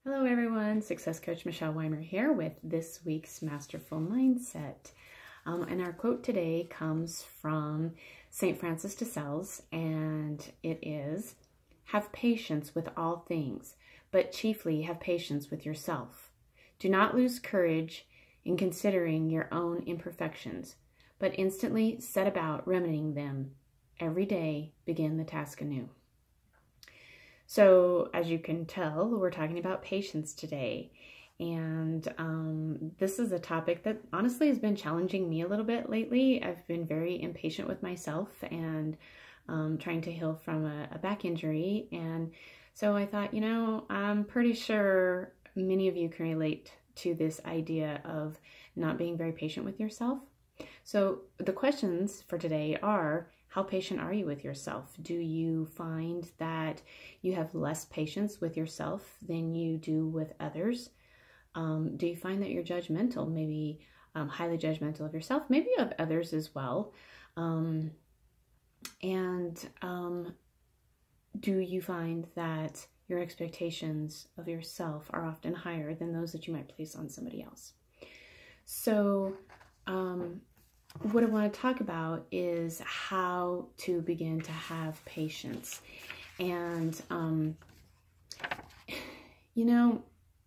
Hello everyone, Success Coach Michelle Weimer here with this week's Masterful Mindset. And our quote today comes from St. Francis de Sales, and it is, "Have patience with all things, but chiefly have patience with yourself. Do not lose courage in considering your own imperfections, but instantly set about remedying them. Every day begin the task anew." So as you can tell, we're talking about patience today. And this is a topic that honestly has been challenging me a little bit lately. I've been very impatient with myself and trying to heal from a back injury. And so I thought, I'm pretty sure many of you can relate to this idea of not being very patient with yourself. So the questions for today are, how patient are you with yourself? Do you find that you have less patience with yourself than you do with others? Do you find that you're judgmental, maybe highly judgmental of yourself, maybe of others as well? Do you find that your expectations of yourself are often higher than those that you might place on somebody else? So, what I want to talk about is how to begin to have patience. And,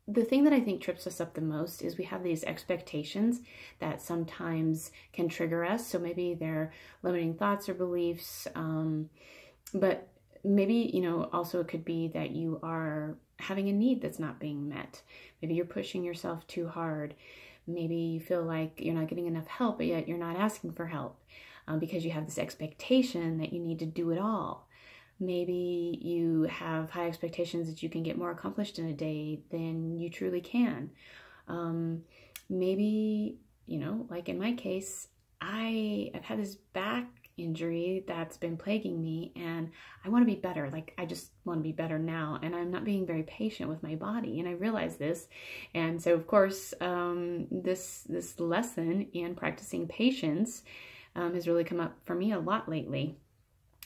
the thing that I think trips us up the most is we have these expectations that sometimes can trigger us. So maybe they're limiting thoughts or beliefs, but maybe, also it could be that you are having a need that's not being met. Maybe you're pushing yourself too hard. Maybe you feel like you're not getting enough help, but yet you're not asking for help because you have this expectation that you need to do it all. Maybe you have high expectations that you can get more accomplished in a day than you truly can. Maybe, like in my case, I've had this back injury that's been plaguing me, and I want to be better. Like, I just want to be better now, and I'm not being very patient with my body, and I realize this. And so, of course, this lesson in practicing patience has really come up for me a lot lately.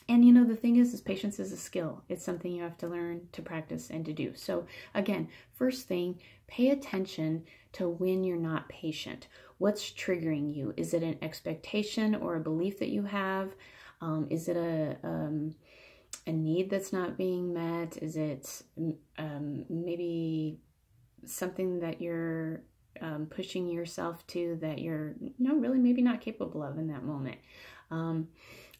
And the thing is patience is a skill. It's something you have to learn to practice and to do. So again, first thing, pay attention to when you're not patient. What's triggering you? Is it an expectation or a belief that you have? Is it a need that's not being met? Is it maybe something that you're pushing yourself to that you're really maybe not capable of in that moment?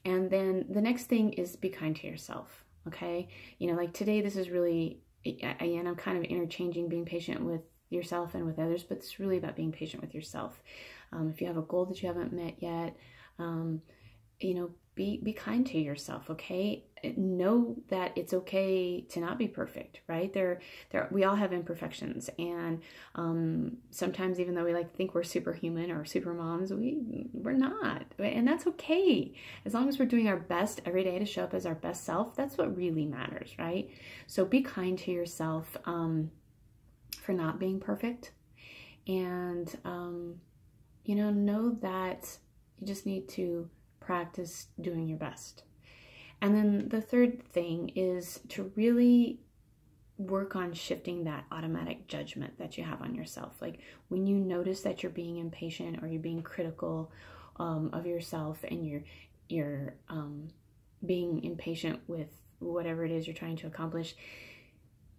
And then the next thing is be kind to yourself, okay? Like today, this is really, again, I'm kind of interchanging being patient with yourself and with others, but it's really about being patient with yourself. If you have a goal that you haven't met yet, be kind to yourself, okay? Know that it's okay to not be perfect, right? We all have imperfections, and sometimes, even though we like to think we're superhuman or super moms, we're not, and that's okay. As long as we're doing our best every day to show up as our best self, that's what really matters, right? So be kind to yourself for not being perfect, and know that you just need to practice doing your best. And then the third thing is to really work on shifting that automatic judgment that you have on yourself. Like when you notice that you're being impatient or you're being critical of yourself, and you're being impatient with whatever it is you're trying to accomplish,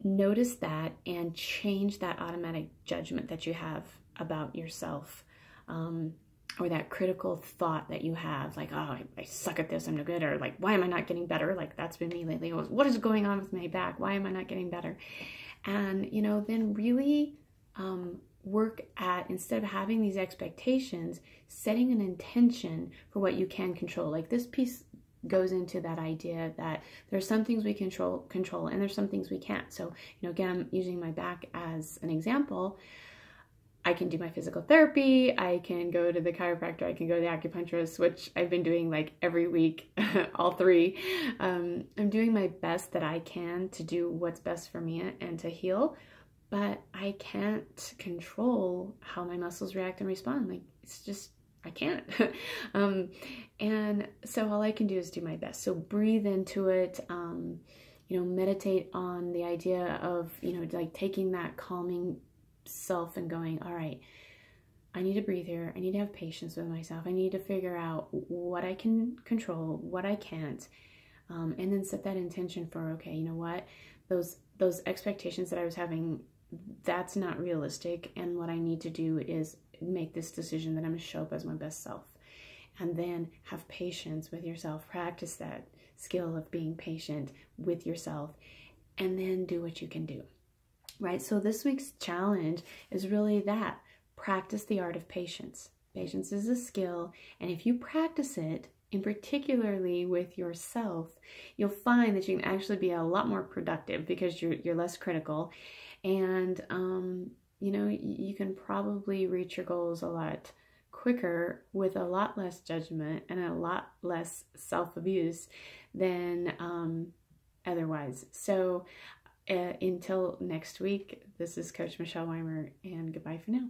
notice that and change that automatic judgment that you have about yourself. Or that critical thought that you have, like, oh, I suck at this, I'm no good, or like, why am I not getting better? Like, that's been me lately. What is going on with my back? Why am I not getting better? And, then really work at, instead of having these expectations, setting an intention for what you can control. Like this piece goes into that idea that there's some things we control, and there's some things we can't. So, again, I'm using my back as an example. I can do my physical therapy, I can go to the chiropractor, I can go to the acupuncturist, which I've been doing like every week, all three. I'm doing my best that I can to do what's best for me and to heal, but I can't control how my muscles react and respond. Like, it's just, I can't. And so all I can do is do my best. So breathe into it, meditate on the idea of, like taking that calming self and going, all right, I need to breathe here. I need to have patience with myself. I need to figure out what I can control, what I can't, and then set that intention for, okay, you know what, those expectations that I was having, that's not realistic, and what I need to do is make this decision that I'm going to show up as my best self. And then have patience with yourself. Practice that skill of being patient with yourself, and then do what you can do, right? So this week's challenge is really that. Practice the art of patience. Patience is a skill, and if you practice it, and particularly with yourself, you'll find that you can actually be a lot more productive because you're less critical, and you can probably reach your goals a lot quicker with a lot less judgment and a lot less self-abuse than otherwise. So until next week, this is Coach Michelle Weimer, and goodbye for now.